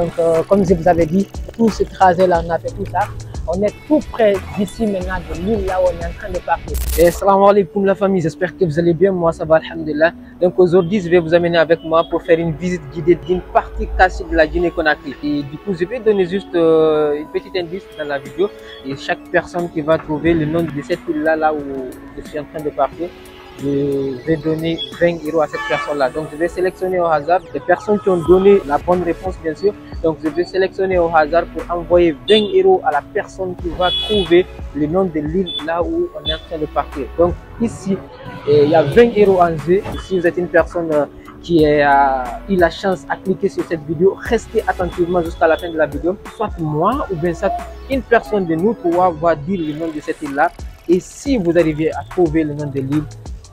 Donc, comme je vous avais dit, tout ce trajet-là, on a fait tout ça. On est tout près d'ici maintenant de l'île là où on est en train de partir. Et salam alaikum la famille, j'espère que vous allez bien. Moi ça va, alhamdulillah. Donc aujourd'hui, je vais vous amener avec moi pour faire une visite guidée d'une partie cachée de la Guinée-Conakry. Et du coup, je vais donner juste une petite indice dans la vidéo. Et chaque personne qui va trouver le nom de cette île là où je suis en train de partir, je vais donner 20 € à cette personne-là. Donc, je vais sélectionner au hasard les personnes qui ont donné la bonne réponse, bien sûr. Donc, je vais sélectionner au hasard pour envoyer 20 € à la personne qui va trouver le nom de l'île là où on est en train de partir. Donc, ici, il y a 20 € en jeu. Si vous êtes une personne qui a eu la chance à cliquer sur cette vidéo, restez attentivement jusqu'à la fin de la vidéo. Soit moi ou bien soit une personne de nous pourra dire le nom de cette île-là. Et si vous arrivez à trouver le nom de l'île,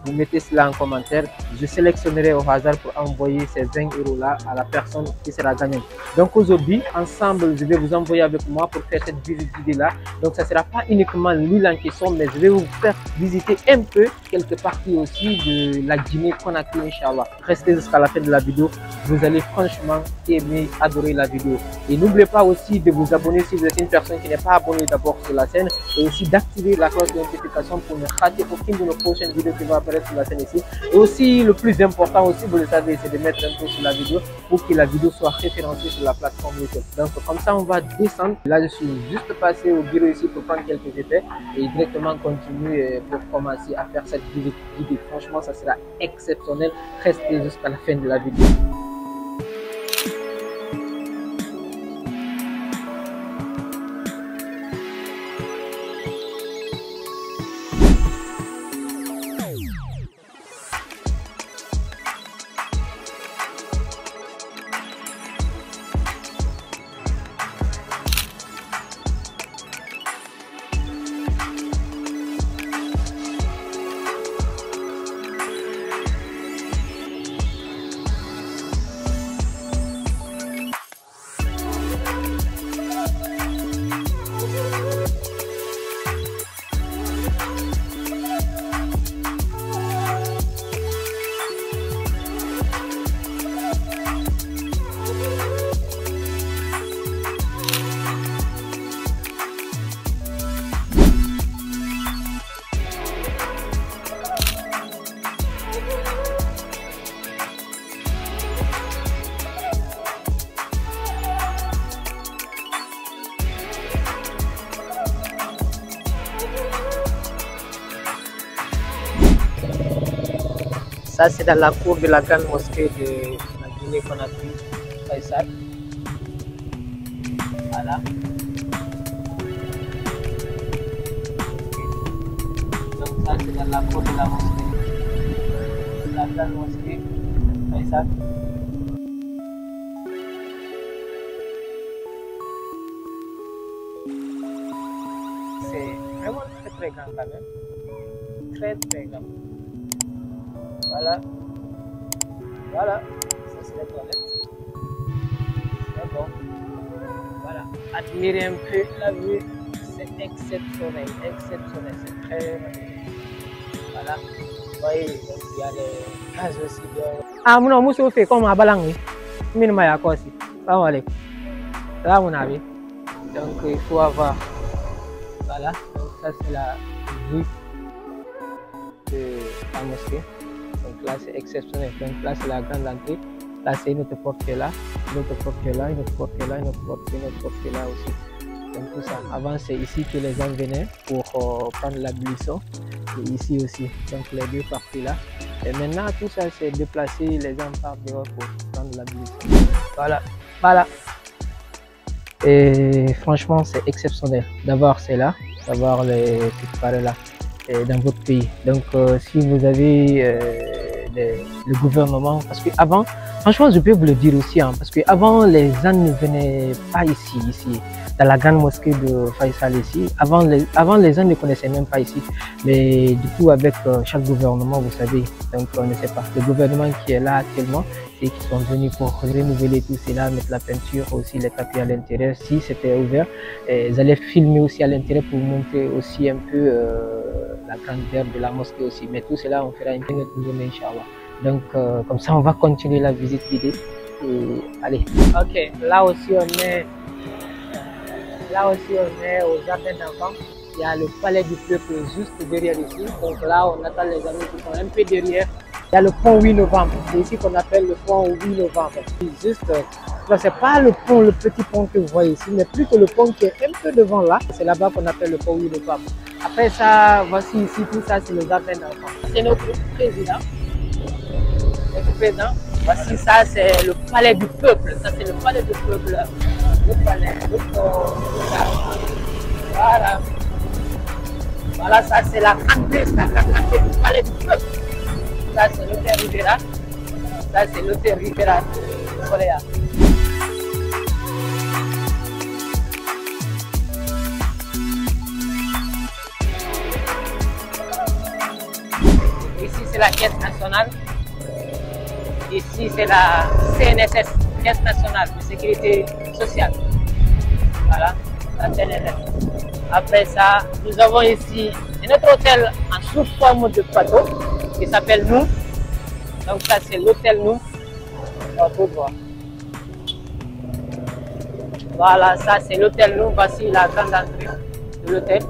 vous mettez cela en commentaire. Je sélectionnerai au hasard pour envoyer ces 20 € là à la personne qui sera gagnante. Donc aujourd'hui, ensemble, je vais vous envoyer avec moi pour faire cette visite guidée là. Donc ça ne sera pas uniquement l'île en question, mais je vais vous faire visiter un peu quelques parties aussi de la Guinée-Conakry, Inch'Allah. Restez jusqu'à la fin de la vidéo. Vous allez franchement aimer, adorer la vidéo. Et n'oubliez pas aussi de vous abonner si vous êtes une personne qui n'est pas abonnée d'abord sur la chaîne. Et aussi d'activer la cloche de notification pour ne rater aucune de nos prochaines vidéos qui vont apparaître sur la chaîne ici. Et aussi, le plus important aussi, vous le savez, c'est de mettre un pouce sur la vidéo pour que la vidéo soit référencée sur la plateforme YouTube. Donc comme ça, on va descendre. Là, je suis juste passé au bureau ici pour prendre quelques effets et directement continuer pour commencer à faire cette visite guidée. Franchement, ça sera exceptionnel. Restez jusqu'à la fin de la vidéo. Ça, c'est dans la cour de la grande mosquée de la Guinée-Conakry, Faisal. Voilà. Donc ça, c'est dans la cour de la mosquée. La grande mosquée, Faisal. C'est vraiment très grand quand même. Très grand. Voilà, voilà, ça c'est la toilette. C'est bon. Voilà, admirez un peu la vue, c'est exceptionnel, c'est très magnifique. Voilà, vous voyez, donc il y a les cases aussi dehors. Ah, mon nom, je fais comme un ballon, je ne sais pas si. Salam alaikum. Là, mon avis. Donc il faut avoir, voilà, donc ça c'est la vue de la mosquée. Donc là c'est exceptionnel. Donc là c'est la grande entrée. Là c'est une autre porte qui est là, une autre porte qui est là, une autre porte qui est là, une autre porte qui est là aussi. Donc tout ça. Avant c'est ici que les gens venaient pour prendre la buisson. Et ici aussi. Donc les deux parties là. Et maintenant tout ça c'est déplacé. Les gens partent dehors pour prendre la buisson. Voilà. Voilà. Et franchement c'est exceptionnel d'avoir cela, d'avoir les petites parées là. Dans votre pays. Donc si vous avez le gouvernement, parce que avant, franchement je peux vous le dire aussi, hein, parce que avant les gens ne venaient pas ici dans la grande mosquée de Faisal ici. Avant les gens ne connaissaient même pas ici, mais du coup avec chaque gouvernement, vous savez, donc on ne sait pas. Le gouvernement qui est là actuellement, et qui sont venus pour renouveler tout cela, mettre la peinture aussi, les tapis à l'intérieur, si c'était ouvert. Ils allaient filmer aussi à l'intérieur pour montrer aussi un peu la grandeur de la mosquée aussi. Mais tout cela, on fera une autre journée, Inch'Allah. Donc, comme ça, on va continuer la visite guidée. Et allez. Ok, là aussi on est au jardin d'enfants. Il y a le palais du peuple juste derrière ici. Donc là, on attend les amis qui sont un peu derrière. Il y a le pont 8 novembre. C'est ici qu'on appelle le pont 8 novembre. Juste, c'est pas le pont, le petit pont que vous voyez ici, mais plutôt le pont qui est un peu devant là. C'est là-bas qu'on appelle le pont 8 novembre. Après ça, voici ici, tout ça, c'est le jardin d'enfants. C'est notre président. Notre président. Voici ça, c'est le palais du peuple. Ça, c'est le palais du peuple. Le palais, le pont, voilà. Voilà, ça c'est la entrée du palais du peuple. Ça c'est l'hôtel Rivera. Ça c'est l'hôtel Rivera. Voilà. Ici c'est la caisse nationale. Ici c'est la CNSS, Caisse nationale de sécurité sociale. Voilà, la CNSS. Après ça, nous avons ici un autre hôtel en sous forme de plateau qui s'appelle Nous. Donc ça c'est l'hôtel Nous. On peut voir. Voilà, ça c'est l'hôtel Nous. Voici la grande entrée de l'hôtel.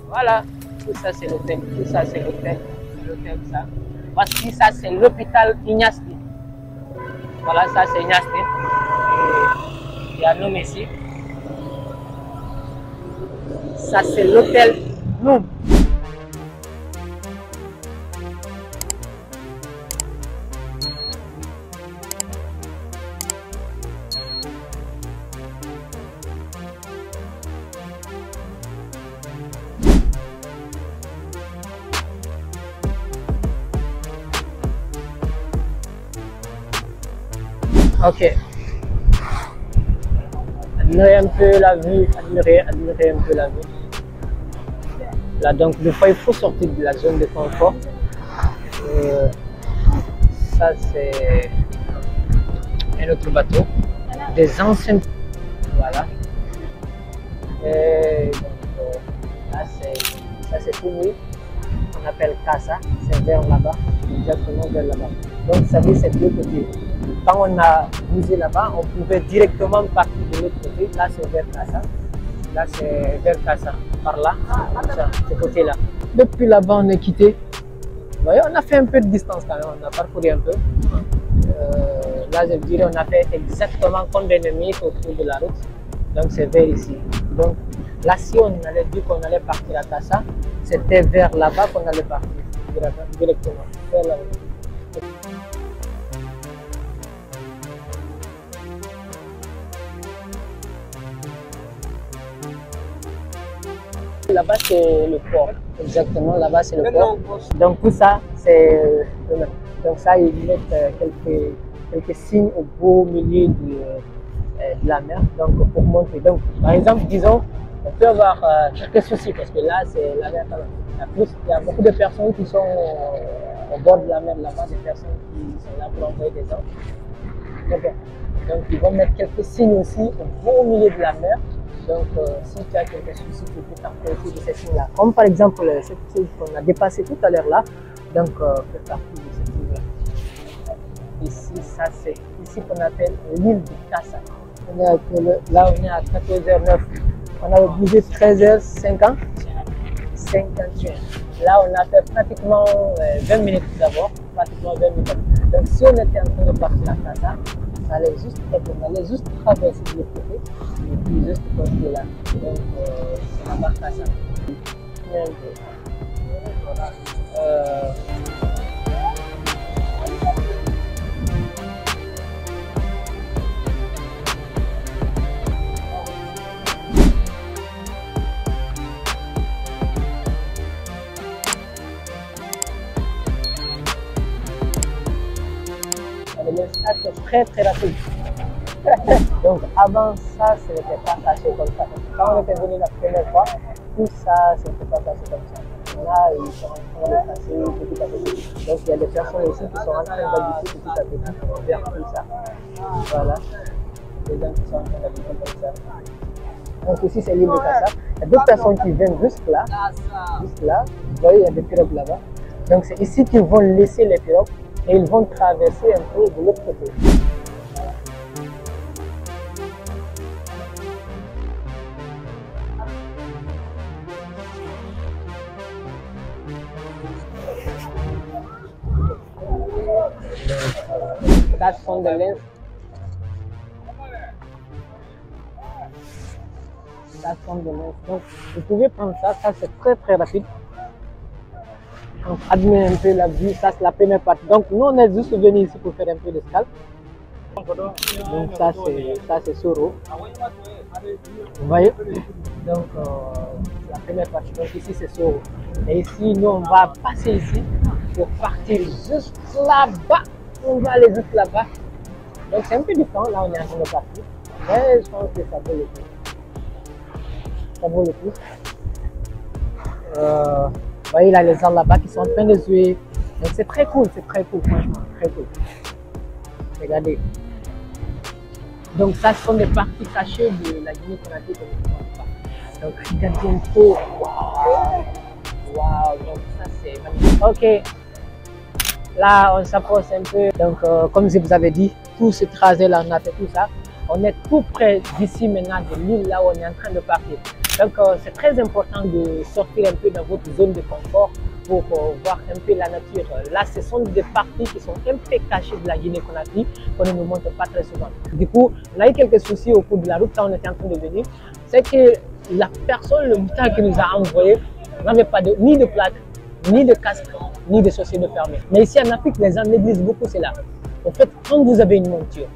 Voilà, tout ça c'est l'hôtel. Tout ça c'est l'hôtel. L'hôtel ça. Voici ça c'est l'hôpital Ignasti. Voilà, ça c'est Ignasti. Il y a nous ici. Ça c'est l'hôtel Nous. Ok. Admirez un peu la vue, admirez un peu la vue. Là donc des fois il faut sortir de la zone de confort. Ça c'est un autre bateau, des anciens, voilà. Et donc, ça c'est Fumui, on appelle Casa, c'est vers là-bas, exactement vers là-bas. Donc ça veut dire c'est de l'autre côté. Quand on a bougé là-bas, on pouvait directement partir de l'autre côté. Là c'est vers Casa. Là c'est vers Casa, par là, ce côté-là. Depuis là-bas on est quitté. Vous voyez, on a fait un peu de distance quand même, on a parcouru un peu. Là je dirais on a fait exactement combien de minutes autour de la route. Donc c'est vers ici. Donc là si on allait dire qu'on allait partir à Casa, c'était vers là-bas qu'on allait partir directement, vers là-bas. Là-bas c'est le port, exactement, là-bas c'est le port. Donc tout ça, c'est donc ça ils mettent quelques signes au beau milieu de la mer, donc pour montrer. Donc par exemple, disons, on peut avoir quelques soucis parce que là c'est la mer. Il y a beaucoup de personnes qui sont au bord de la mer là-bas, des personnes qui sont là pour envoyer des gens. Donc ils vont mettre quelques signes aussi au beau milieu de la mer. Donc, si tu as quelques soucis, tu peux t'approcher de ces signes-là. Comme par exemple, cette chose qu'on a dépassé tout à l'heure là. Donc, fais partie de cette signe-là. Ici, ça c'est ici qu'on appelle l'île de Casa. Là, on est à 14h09. On a bougé 13h50. 51. Là, on a fait pratiquement 20 minutes d'abord. Pratiquement 20 minutes. Donc, si on était en train de partir à Casa, on allait juste traverser de l'autre côté et puis juste continuer là. Donc, c'est la barque à ça. Voilà. C'est très rapide. Donc avant ça, ce n'était pas caché comme ça. Quand on était venu la première fois, tout ça, ce n'était pas caché comme ça. Là, ils sont en train de passer petit à petit. Donc il y a des personnes ici qui sont en train d'habiter petit à petit vers tout ça. Voilà. Des gens qui sont en train d'habiter comme ça. Donc ici c'est l'île de Casa. Il y a d'autres personnes qui viennent juste là. Juste là. Vous voyez, il y a des pirogues là-bas. Donc c'est ici qu'ils vont laisser les pirogues et ils vont traverser un peu de l'autre côté. Ça sont des lenses. Ça sont des lenses. Donc, vous pouvez prendre ça. Ça, c'est très rapide. Donc, admirez un peu la vue. Ça, c'est la première partie. Donc, nous, on est juste venus ici pour faire un peu de scalp. Donc, ça, c'est Soro. Vous voyez? Donc, la première partie. Donc, ici, c'est Soro. Et ici, nous, on va passer ici pour partir juste là-bas. On va aller juste là-bas. Donc, c'est un peu différent. Là, on est en train de partir. Mais je pense que ça vaut le coup. Ça vaut le coup. Vous voyez, là, les gens là-bas qui sont en train de jouer. Donc, c'est très cool, franchement. Très cool. Regardez. Donc, ça sont des parties cachées de la Guinée-Conakry que nous ne voyons pas. Donc, regardez un peu. Waouh! Donc, ça, c'est magnifique. Ok. Là, on s'approche un peu. Donc, comme je vous avais dit, tout ce trajet-là, on a fait tout ça. On est tout près d'ici maintenant de l'île là où on est en train de partir. Donc, c'est très important de sortir un peu dans votre zone de confort pour voir un peu la nature. Là, ce sont des parties qui sont un peu cachées de la Guinée-Conakry qu'on ne nous montre pas très souvent. Du coup, on a eu quelques soucis au cours de la route quand on était en train de venir. C'est que la personne, le mouton qui nous a envoyé, n'avait pas ni de plaque, ni de casque, ni de chaussures de fermé. Mais ici en Afrique, les gens négligent beaucoup cela. En fait, quand vous avez une monture,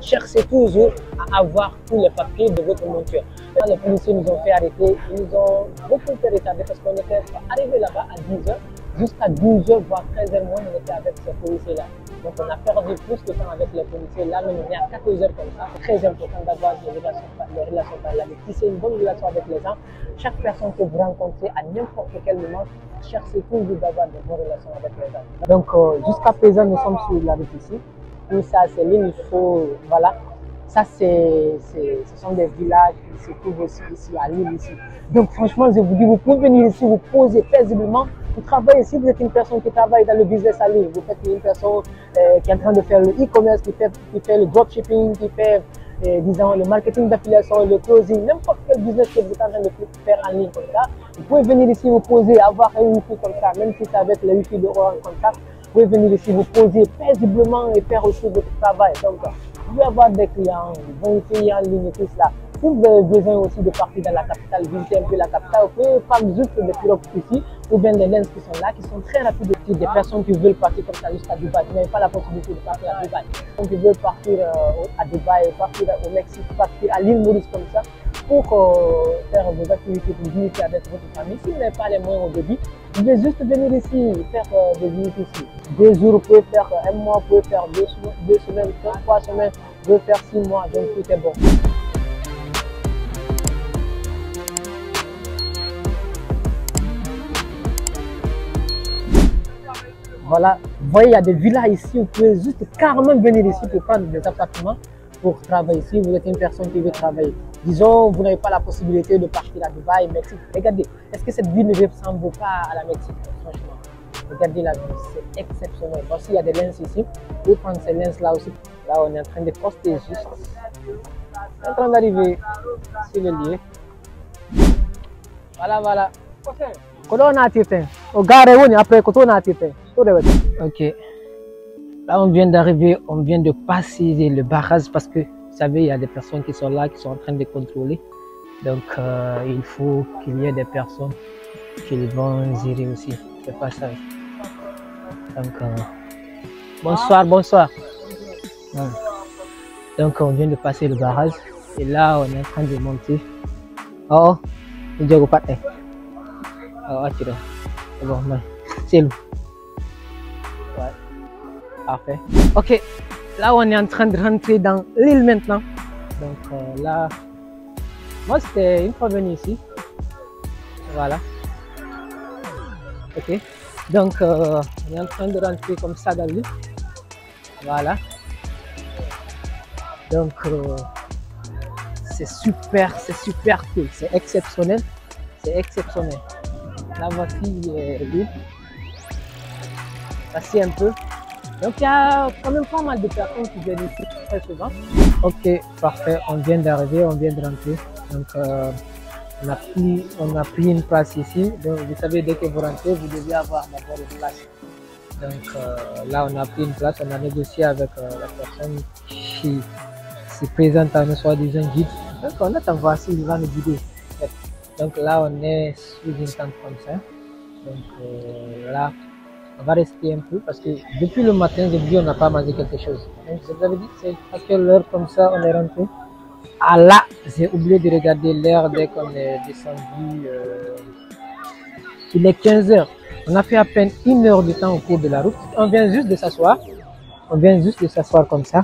cherchez toujours à avoir tous les papiers de votre monture. Quand les policiers nous ont fait arrêter, ils nous ont beaucoup fait retarder parce qu'on était arrivé là-bas à 10h, jusqu'à 12h, voire 13h moins, on était avec ces policiers-là. Donc on a perdu plus de temps avec les policiers. Là, même on est à 14h comme ça. C'est très important d'avoir des relations parallèles. Tisser une bonne relation avec les gens. Chaque personne que vous rencontrez à n'importe quel moment, cherchez toujours d'avoir de bonnes relations avec les gens. Donc jusqu'à présent, nous sommes sur la route ici. Tout ça, c'est l'île, il faut, voilà. Ça, ce sont des villages qui se trouvent aussi ici à l'île ici. Donc franchement, je vous dis, vous pouvez venir ici, vous poser paisiblement. Vous travaillez ici, vous êtes une personne qui travaille dans le business à l'île. Vous êtes une personne qui est en train de faire le e-commerce, qui fait le dropshipping, qui fait, disons, le marketing d'affiliation, le closing, n'importe quel business que vous êtes en train de faire en ligne comme ça. Vous pouvez venir ici, vous poser, avoir un wifi comme ça, même si c'est avec le wifi de Orange comme ça. Vous pouvez venir ici, vous poser paisiblement et faire aussi votre travail. Donc, vous pouvez avoir des clients, vous pouvez en ligne et tout cela. Si vous avez besoin aussi de partir dans la capitale, visiter un peu la capitale, vous pouvez prendre juste des pirogues ici, ou bien des lenses qui sont là, qui sont très rapides. Des personnes qui veulent partir comme ça jusqu'à Dubaï, vous n'avez pas la possibilité de partir à Dubaï. Donc, ils veulent partir à Dubaï, partir au Mexique, partir à l'île Maurice comme ça, pour faire vos activités, pour visiter avec votre famille. Si vous n'avez pas les moyens au début, vous pouvez juste venir ici, faire des visites ici. 2 jours, vous pouvez faire 1 mois, vous pouvez faire 2 semaines, 3 semaines, vous pouvez faire 6 mois, donc tout est bon. Voilà, vous voyez, il y a des villas ici, vous pouvez juste carrément venir ici pour prendre des appartements pour travailler ici. Vous êtes une personne qui veut travailler. Disons, vous n'avez pas la possibilité de partir à Dubaï, Mexique. Regardez, est-ce que cette ville ne ressemble pas à la Mexique, franchement? Regardez la vue, c'est exceptionnel. Voici, il y a des lenses ici. Vous pouvez prendre ces lenses-là aussi. Là, on est en train de poster juste. On est en train d'arriver sur le lieu. Voilà. Ok. Là, on vient d'arriver, on vient de passer le barrage parce que, vous savez, il y a des personnes qui sont là, qui sont en train de contrôler. Donc, il faut qu'il y ait des personnes qui vont gérer aussi le passage. Donc, bonsoir. Donc, on vient de passer le barrage et là, on est en train de monter. Oh, il y a pas de bon, c'est lui. Ouais, parfait. Ok, là, on est en train de rentrer dans l'île maintenant. Donc, là, moi, c'était une fois venu ici. Voilà. Ok, donc, on est en train de rentrer comme ça dans l'île. Voilà. Donc, c'est super cool, c'est exceptionnel. La voici l'île. Assis un peu. Donc, il y a quand même pas mal de personnes qui viennent ici très souvent. Ok, parfait, on vient d'arriver, on vient de rentrer. Donc, on a pris une place ici. Donc, vous savez, dès que vous rentrez, vous devez avoir d'abord une place. Donc là, on a pris une place, on a négocié avec la personne qui se présente à nos soi-disant guide. Donc on attend voir s'il va nous guider. Donc là, on est sous une tente comme ça. Donc là, on va rester un peu parce que depuis le matin, j'ai dit on n'a pas mangé quelque chose. Donc je vous avais dit, c'est à quelle heure comme ça on est rentré. Ah là, j'ai oublié de regarder l'heure dès qu'on est descendu. Il est 15 heures. On a fait à peine 1 heure de temps au cours de la route. On vient juste de s'asseoir. On vient juste de s'asseoir comme ça.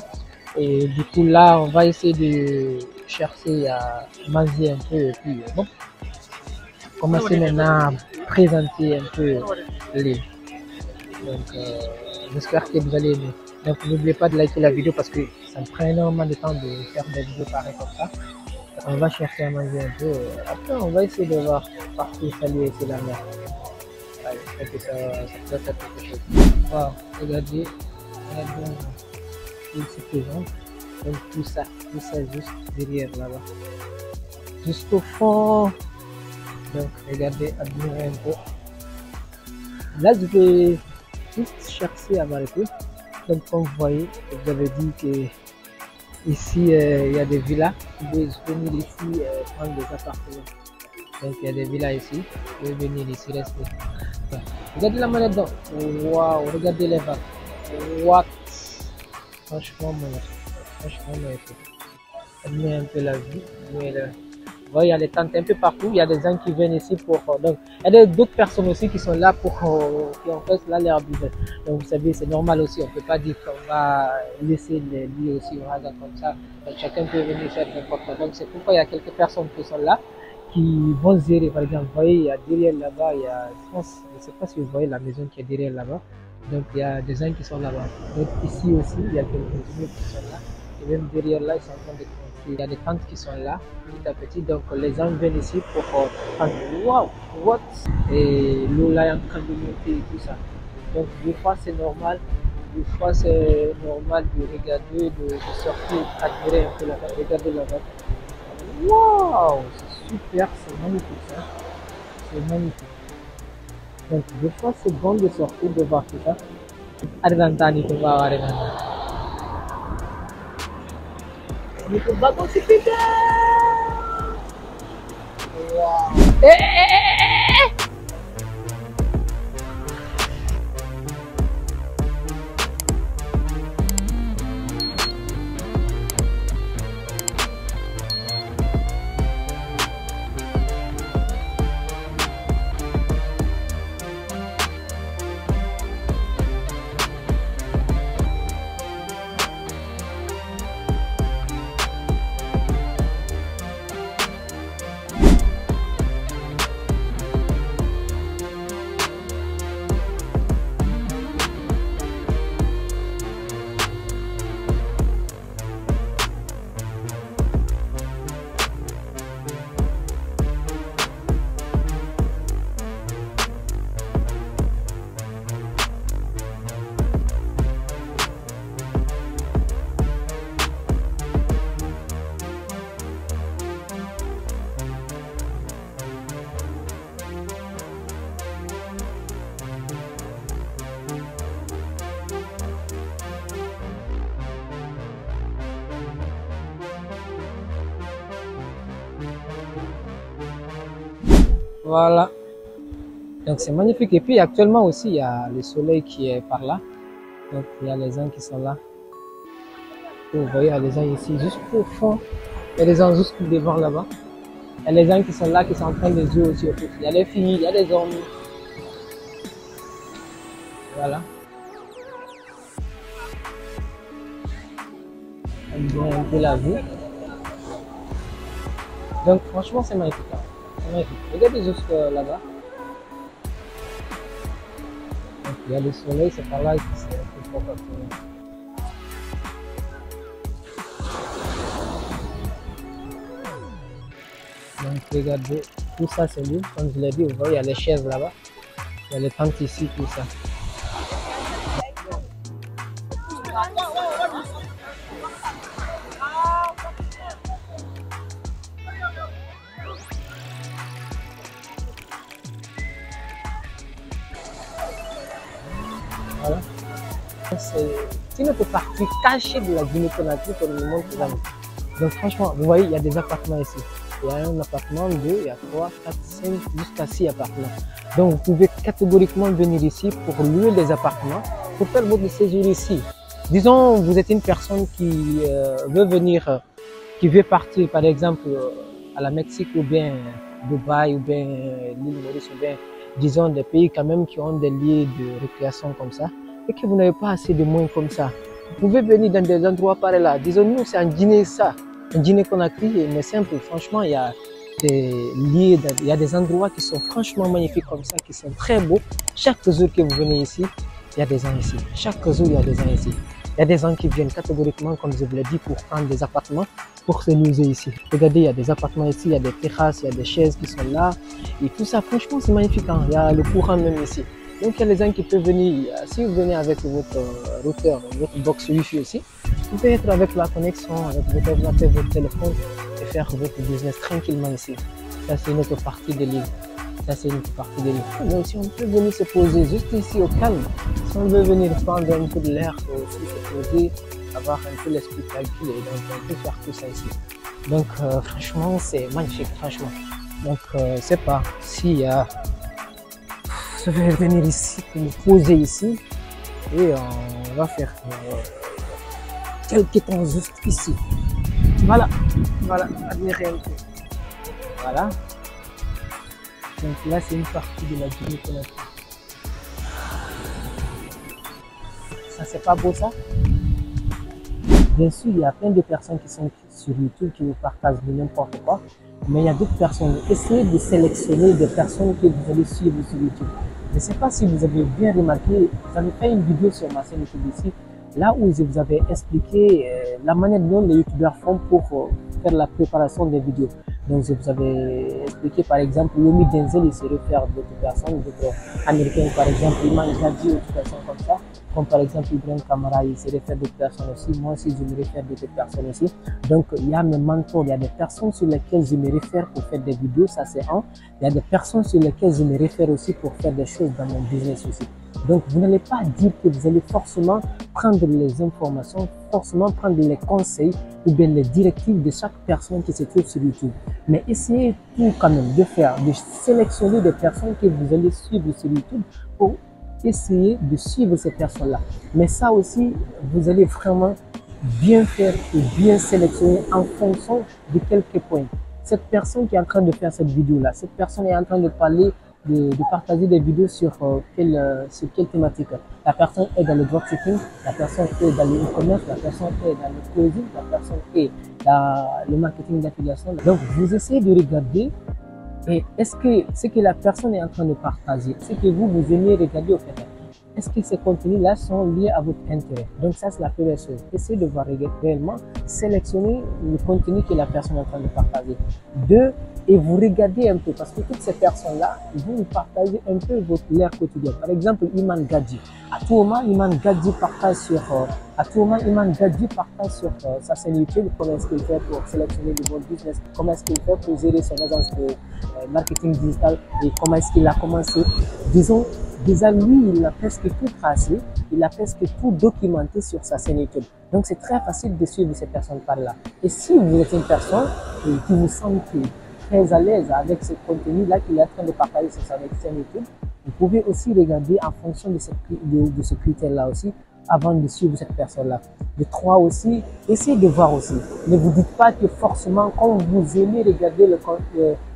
Et du coup là, on va essayer de chercher à manger un peu et puis bon, commencer maintenant à présenter un peu l'île. Donc j'espère que vous allez aimer. Donc n'oubliez pas de liker la vidéo parce que ça me prend énormément de temps de faire des vidéos pareilles comme ça. On va chercher à manger un peu. Après on va essayer de voir partout saluer c'est la mer. Allez, que ça doit faire quelque chose. Wow, regardez il se présente. Donc tout ça juste derrière là-bas. Jusqu'au fond. Donc regardez, admirez un peu. Là je vais juste chercher à m'arrêter. Donc comme vous voyez, vous avez dit que ici il y a des villas. Vous pouvez venir ici prendre des appartements. Donc il y a des villas ici. Vous pouvez venir ici rester. Enfin, regardez la manette donc. Waouh, regardez les vagues. What? Franchement magnifique. Franchement magnifique. Admirez un peu la vue. Vous voyez, il y a des tentes un peu partout. Il y a des gens qui viennent ici pour. Donc, il y a d'autres personnes aussi qui sont là pour. Qui en fait là leur business. Donc, vous savez, c'est normal aussi. On ne peut pas dire qu'on va laisser les lits aussi au hasard comme ça. Donc, chacun peut venir faire n'importe quoi. Donc, c'est pourquoi il y a quelques personnes qui sont là qui vont gérer. Par exemple, vous voyez, il y a derrière là-bas, il y a. Je ne sais pas si vous voyez la maison qui est derrière là-bas. Donc, il y a des gens qui sont là-bas. Donc, ici aussi, il y a quelques immeubles qui sont là. Et même derrière là, ils sont en train de construire. Il y a des tentes qui sont là, petit à petit. Donc, les gens viennent ici pour prendre. Waouh, what? Et l'eau là est en train de monter et tout ça. Donc, des fois, c'est normal. Des fois, c'est normal de regarder, de sortir, admirer un peu la vague. Regardez la vague. Waouh, c'est super, c'est magnifique ça. C'est magnifique. Donc, des fois, c'est bon de sortir, de voir tout ça. Arrivantani, tu vas voir. Itu bagus sih kita. Wow. Voilà. Donc c'est magnifique. Et puis actuellement aussi, il y a le soleil qui est par là. Donc il y a les gens qui sont là. Vous voyez, il y a les gens ici, jusqu'au fond. Il y a les gens juste devant là-bas. Il y a les gens qui sont là, qui sont en train de jouer aussi au foot. Il y a les filles, il y a les hommes. Voilà. On voit un peu la vue. Donc franchement, c'est magnifique. C'est magnifique. Regardez jusque là-bas. Donc il y a le soleil, c'est par là que c'est un peu fort. Donc regardez, tout ça c'est l'île. Comme je l'ai dit, vous voyez, il y a les chaises là-bas. Il y a les tentes ici, tout ça. Voilà. C'est une autre partie cachée de la Guinée-Conakry qu'on ne montre jamais. Donc franchement, vous voyez, il y a des appartements ici. Il y a un appartement, deux, il y a 3, 4, 5, jusqu'à 6 appartements. Donc vous pouvez catégoriquement venir ici pour louer des appartements, pour faire votre séjour ici. Disons, vous êtes une personne qui veut venir, qui veut partir par exemple à la Mexique ou bien Dubaï ou bien l'île Maurice ou bien disons des pays quand même qui ont des lieux de récréation comme ça et que vous n'avez pas assez de moyens comme ça. Vous pouvez venir dans des endroits pareils là. Disons nous c'est en Guinée ça, en Guinée-Conakry, mais simple. Franchement il y a des lieux, il y a des endroits qui sont franchement magnifiques comme ça, qui sont très beaux. Chaque jour que vous venez ici, il y a des gens ici. Chaque jour il y a des gens ici. Il y a des gens qui viennent catégoriquement, comme je vous l'ai dit, pour prendre des appartements, pour se loger ici. Regardez, il y a des appartements ici, il y a des terrasses, il y a des chaises qui sont là. Et tout ça, franchement, c'est magnifique. Hein. Il y a le courant même ici. Donc, il y a des gens qui peuvent venir. Si vous venez avec votre routeur, votre box Wi-Fi aussi, vous pouvez être avec la connexion, avec votre ordinateur, votre téléphone et faire votre business tranquillement ici. Ça, c'est une autre partie de l'île. Ça, c'est une partie de l'île. Mais aussi, on peut venir se poser juste ici au calme. Si on veut venir prendre un peu de l'air, aussi se poser, avoir un peu l'esprit calculé. Donc, on peut faire tout ça ici. Donc, franchement, c'est magnifique, franchement. Donc, je sais pas s'il y a... Je vais venir ici, pour me poser ici. Et on va faire quelques temps juste ici. Voilà, voilà, admirez un peu. Voilà. Donc là, c'est une partie de la Guinée-Conakry. Ça, c'est pas beau ça? Bien sûr, il y a plein de personnes qui sont sur YouTube qui vous partagent de n'importe quoi. Mais il y a d'autres personnes. Essayez de sélectionner des personnes que vous allez suivre sur YouTube. Je ne sais pas si vous avez bien remarqué, j'avais fait une vidéo sur ma chaîne YouTube ici, là où je vous avais expliqué la manière dont les youtubeurs font pour faire la préparation des vidéos. Donc je vous avais expliqué par exemple, Yomi Denzel il se réfère à d'autres personnes, d'autres américains par exemple, Iman Gadi, d'autres personnes comme ça. Comme par exemple Ibrahim Kamara, il se réfère à d'autres personnes aussi. Moi aussi, je me réfère à d'autres personnes aussi. Donc, il y a mes mentors, il y a des personnes sur lesquelles je me réfère pour faire des vidéos, ça c'est un. Il y a des personnes sur lesquelles je me réfère aussi pour faire des choses dans mon business aussi. Donc, vous n'allez pas dire que vous allez forcément prendre les informations, forcément prendre les conseils ou bien les directives de chaque personne qui se trouve sur YouTube. Mais essayez tout quand même de faire, de sélectionner des personnes que vous allez suivre sur YouTube pour essayer de suivre ces personnes-là. Mais ça aussi, vous allez vraiment bien faire et bien sélectionner en fonction de quelques points. Cette personne qui est en train de faire cette vidéo-là, cette personne est en train de parler, de partager des vidéos sur quelle thématique. La personne est dans le dropshipping, la personne est dans le e-commerce, la personne est dans le closing, la personne est dans le marketing d'affiliation. Donc, vous essayez de regarder. Et est-ce que ce que la personne est en train de partager, ce que vous aimez regarder au fait, est-ce que ces contenus-là sont liés à votre intérêt? Donc ça, c'est la première chose. Essayez de voir réellement, sélectionner le contenu que la personne est en train de partager. Deux, et vous regardez un peu, parce que toutes ces personnes-là, vous partagez un peu leur quotidien. Par exemple, Iman Gadi. À tout moment, Iman Gadi partage sur sa chaîne YouTube comment est-ce qu'il fait pour sélectionner le bon business, comment est-ce qu'il fait pour gérer son agence de marketing digital et comment est-ce qu'il a commencé. Disons, déjà lui, il a presque tout tracé, il a presque tout documenté sur sa chaîne YouTube. Donc c'est très facile de suivre ces personnes par là. Et si vous êtes une personne qui vous sentez très à l'aise avec ce contenu-là qu'il est en train de partager sur sa chaîne YouTube, vous pouvez aussi regarder en fonction de ce critère-là aussi avant de suivre cette personne-là. De 3 aussi, essayez de voir aussi. Ne vous dites pas que forcément, quand vous aimez regarder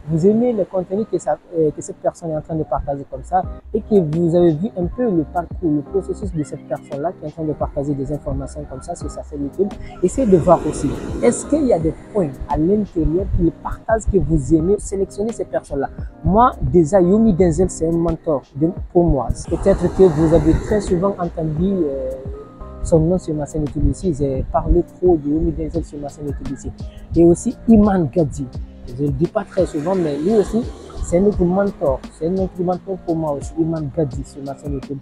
vous aimez le contenu que cette personne est en train de partager comme ça et que vous avez vu un peu le parcours, le processus de cette personne-là qui est en train de partager des informations comme ça sur sa chaîne YouTube. Essayez de voir aussi, est-ce qu'il y a des points à l'intérieur qu'il partage que vous aimez, sélectionner ces personnes-là. Moi, déjà, Yomi Denzel, c'est un mentor pour moi. Peut-être que vous avez très souvent entendu son nom sur ma chaîne YouTube ici. J'ai parlé trop de Yomi Denzel sur ma chaîne YouTube ici. Et aussi Iman Gadi. Je ne le dis pas très souvent, mais lui aussi, c'est un autre mentor. C'est un autre mentor pour moi aussi, Iman Gadi sur ma chaîne YouTube.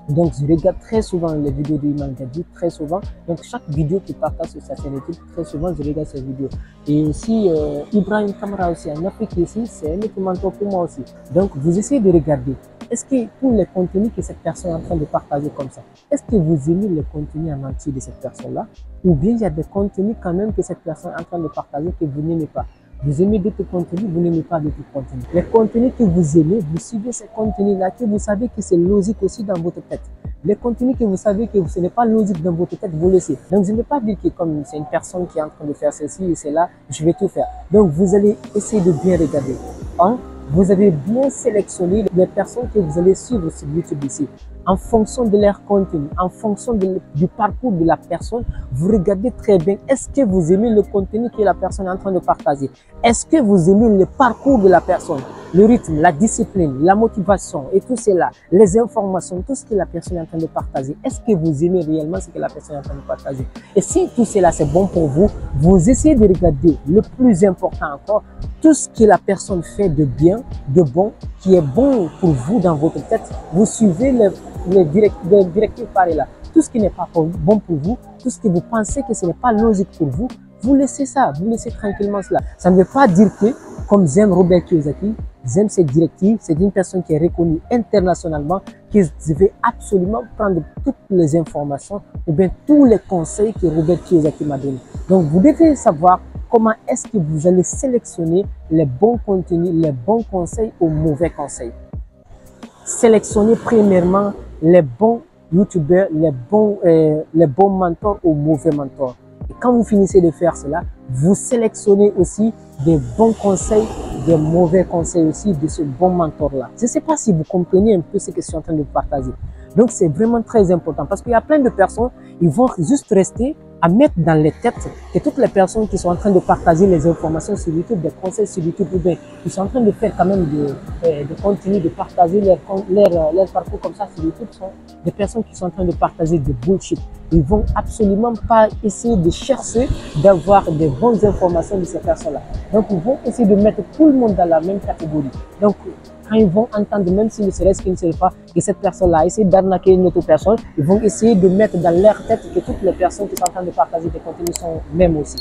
Donc, je regarde très souvent les vidéos de Iman Gadi, très souvent. Donc, chaque vidéo qu'il partage sur sa chaîne YouTube, très souvent, je regarde ces vidéos. Et aussi, Ibrahim Kamara aussi, en Afrique ici, c'est un autre mentor pour moi aussi. Donc, vous essayez de regarder. Est-ce que tous les contenus que cette personne est en train de partager comme ça, est-ce que vous aimez le contenu en entier de cette personne-là? Ou bien il y a des contenus quand même que cette personne est en train de partager que vous n'aimez pas? Vous aimez d'autres contenus, vous n'aimez pas d'autres contenus. Les contenus que vous aimez, vous suivez ces contenus-là que vous savez que c'est logique aussi dans votre tête. Les contenus que vous savez que ce n'est pas logique dans votre tête, vous laissez. Donc, je ne vais pas dire que comme c'est une personne qui est en train de faire ceci et cela, je vais tout faire. Donc, vous allez essayer de bien regarder. Hein? Vous avez bien sélectionné les personnes que vous allez suivre sur YouTube ici. En fonction de leur contenu, en fonction du parcours de la personne, vous regardez très bien, est-ce que vous aimez le contenu que la personne est en train de partager? Est-ce que vous aimez le parcours de la personne? Le rythme, la discipline, la motivation et tout cela, les informations, tout ce que la personne est en train de partager. Est-ce que vous aimez réellement ce que la personne est en train de partager? Et si tout cela c'est bon pour vous, vous essayez de regarder le plus important encore, tout ce que la personne fait de bien, de bon, qui est bon pour vous dans votre tête. Vous suivez les directives par là. Tout ce qui n'est pas bon pour vous, tout ce que vous pensez que ce n'est pas logique pour vous, vous laissez ça, vous laissez tranquillement cela. Ça ne veut pas dire que, comme j'aime Robert Kiyosaki, j'aime cette directive, c'est une personne qui est reconnue internationalement, que je vais absolument prendre toutes les informations ou bien tous les conseils que Robert Kiyosaki m'a donné. Donc, vous devez savoir comment est-ce que vous allez sélectionner les bons contenus, les bons conseils aux mauvais conseils. Sélectionnez premièrement les bons youtubeurs, les bons mentors aux mauvais mentors. Et quand vous finissez de faire cela, vous sélectionnez aussi des bons conseils, des mauvais conseils aussi de ce bon mentor-là. Je ne sais pas si vous comprenez un peu ce que je suis en train de partager. Donc, c'est vraiment très important parce qu'il y a plein de personnes, ils vont juste rester à mettre dans les têtes que toutes les personnes qui sont en train de partager les informations sur YouTube, des conseils sur YouTube, ou bien ils sont en train de faire quand même de continuer de partager leur parcours comme ça sur YouTube, sont des personnes qui sont en train de partager des bullshit. Ils vont absolument pas essayer de chercher d'avoir des bonnes informations de ces personnes-là. Donc, ils vont essayer de mettre tout le monde dans la même catégorie. Donc, quand ils vont entendre, même s'ils ne serait-ce qu'ils ne savent pas que cette personne-là essaie d'arnaquer une autre personne, ils vont essayer de mettre dans leur tête que toutes les personnes qui sont en train de partager des contenus sont mêmes aussi.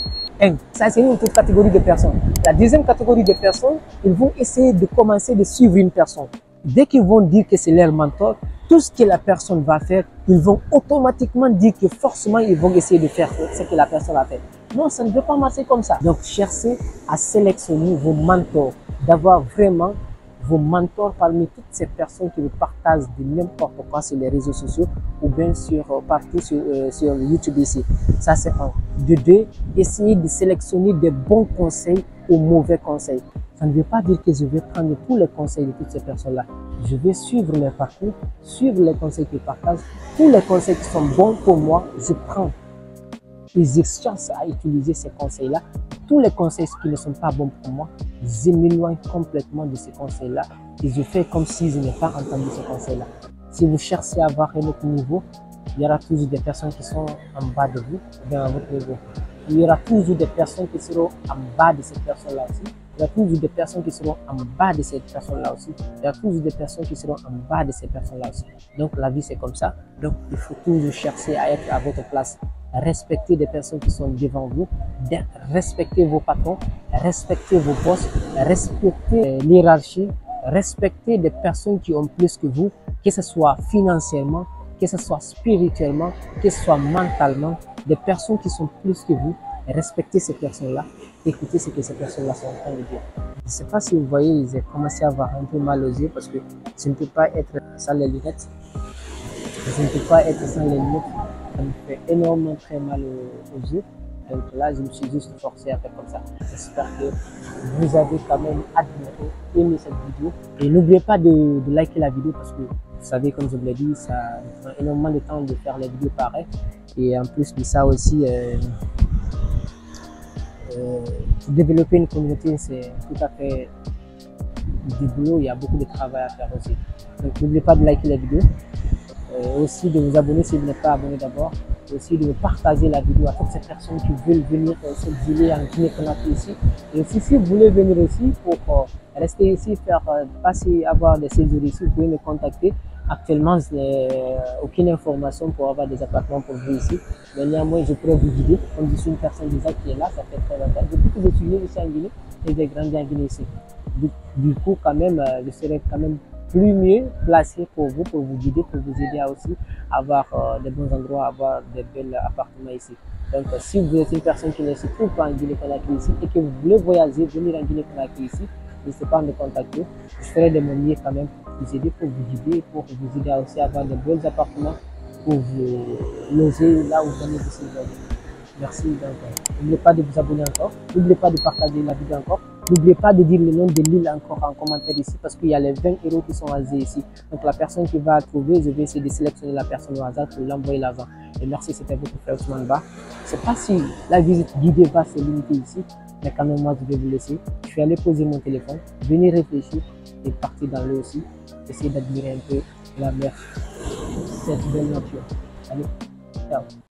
Ça, c'est une autre catégorie de personnes. La deuxième catégorie de personnes, ils vont essayer de commencer de suivre une personne. Dès qu'ils vont dire que c'est leur mentor, tout ce que la personne va faire, ils vont automatiquement dire que forcément, ils vont essayer de faire ce que la personne a fait. Non, ça ne peut pas marcher comme ça. Donc, cherchez à sélectionner vos mentors, d'avoir vraiment vos mentors parmi toutes ces personnes qui vous partagent de n'importe quoi sur les réseaux sociaux ou bien partout sur YouTube ici. Ça, c'est un. De deux, essayez de sélectionner des bons conseils aux mauvais conseils. Ça ne veut pas dire que je vais prendre tous les conseils de toutes ces personnes-là. Je vais suivre leur parcours, suivre les conseils qu'ils partagent. Tous les conseils qui sont bons pour moi, je prends. Et je cherche à utiliser ces conseils-là. Tous les conseils qui ne sont pas bons pour moi, je m'éloigne complètement de ces conseils-là et je fais comme si je n'ai pas entendu ces conseils-là. Si vous cherchez à avoir un autre niveau, il y aura toujours des personnes qui sont en bas de vous, bien à votre niveau. Il y aura toujours des personnes qui seront en bas de cette personne-là aussi. Il y a toujours des personnes qui seront en bas de cette personne-là aussi. Il y a toujours des personnes qui seront en bas de ces personnes-là aussi. Donc la vie, c'est comme ça. Donc il faut toujours chercher à être à votre place. Respectez des personnes qui sont devant vous, respectez vos patrons, respectez vos boss, respectez l'hierarchie, respectez des personnes qui ont plus que vous, que ce soit financièrement, que ce soit spirituellement, que ce soit mentalement, des personnes qui sont plus que vous, respectez ces personnes-là, écoutez ce que ces personnes-là sont en train de dire. Je ne sais pas si vous voyez, j'ai commencé à avoir un peu mal aux yeux parce que je ne peux pas être sans les lunettes. Je ne peux pas être sans les lunettes. Ça me fait énormément très mal aux yeux. Donc là, je me suis juste forcé à faire comme ça. J'espère que vous avez quand même aimé cette vidéo. Et n'oubliez pas de liker la vidéo parce que vous savez, comme je vous l'ai dit, ça prend énormément de temps de faire les vidéos pareilles. Et en plus de ça aussi, développer une communauté, c'est tout à fait du boulot. Il y a beaucoup de travail à faire aussi. Donc n'oubliez pas de liker la vidéo. Aussi de vous abonner si vous n'êtes pas abonné d'abord, aussi de partager la vidéo à toutes ces personnes qui veulent venir s'exiler en Guinée-Conakry ici. Et aussi si vous voulez venir ici pour rester ici, avoir des séjours ici, vous pouvez me contacter. Actuellement, je n'ai aucune information pour avoir des appartements pour vous ici. Mais néanmoins, je pourrais vous guider. Comme je suis une personne déjà qui est là, ça fait très longtemps. Depuis que je suis né ici en Guinée et j'ai grandi en Guinée ici. Du coup, quand même, je serais quand même plus mieux placé pour vous guider, pour vous aider à aussi avoir des bons endroits, avoir des bels appartements ici. Donc, si vous êtes une personne qui ne se trouve pas en Guinée-Conakry ici et que vous voulez voyager, venir en Guinée-Conakry ici, n'hésitez pas à me contacter. Je ferai de mon mieux quand même pour vous aider, pour vous guider, pour vous aider à aussi avoir de beaux appartements pour vous loger là où vous allez décider. Merci. N'oubliez pas de vous abonner encore. N'oubliez pas de partager la vidéo encore. N'oubliez pas de dire le nom de l'île encore en commentaire ici parce qu'il y a les 20 euros qui sont basés ici. Donc la personne qui va trouver, je vais essayer de sélectionner la personne au hasard pour l'envoyer l'argent. Et merci, c'était votre frère Ousmane Ba. Je ne sais pas si la visite guidée va se limiter ici, mais quand même moi je vais vous laisser. Je suis allé poser mon téléphone, venir réfléchir et partir dans l'eau aussi. Essayer d'admirer un peu la mer, cette belle nature. Allez, ciao.